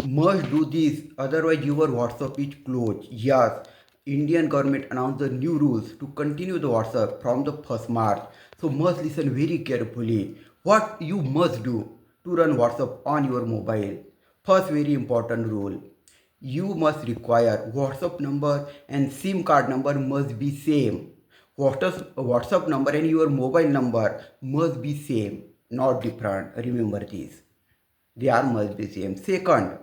Must do this, otherwise your WhatsApp is closed. Yes, Indian government announced the new rules to continue the WhatsApp from the 1st March. So must listen very carefully. What you must do to run WhatsApp on your mobile. First very important rule. You must require WhatsApp number and SIM card number must be same. WhatsApp number and your mobile number must be same, not different. Remember this. They are must be same. Second,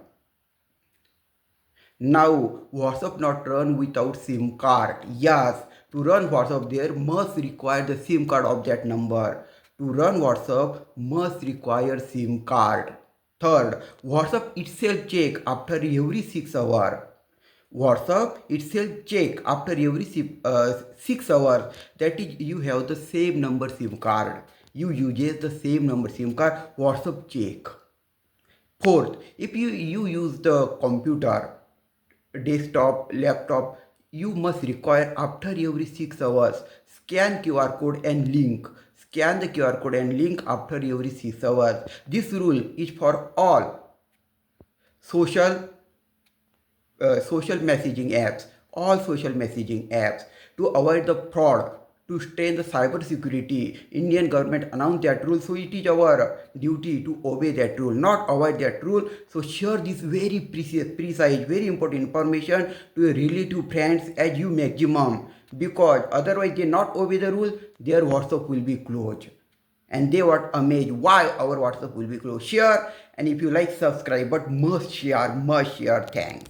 now, WhatsApp not run without SIM card. Yes, to run WhatsApp there must require the SIM card of that number. To run WhatsApp must require SIM card. Third, WhatsApp itself check after every 6 hour. WhatsApp itself check after every 6 hours that is you have the same number SIM card. You uses the same number SIM card. WhatsApp check. Fourth, if you use the computer, desktop, laptop, you must require after every 6 hours scan QR code and link. Scan the QR code and link after every 6 hours. This rule is for all social social messaging apps, all social messaging apps. To avoid the fraud, to strengthen the cyber security, Indian government announced that rule, so it is our duty to obey that rule, not avoid that rule. So share this very precise, very important information to your relative friends as you maximum, because otherwise they not obey the rule, their WhatsApp will be closed and they were amazed why our WhatsApp will be closed. Share, and if you like, subscribe, but must share, thanks.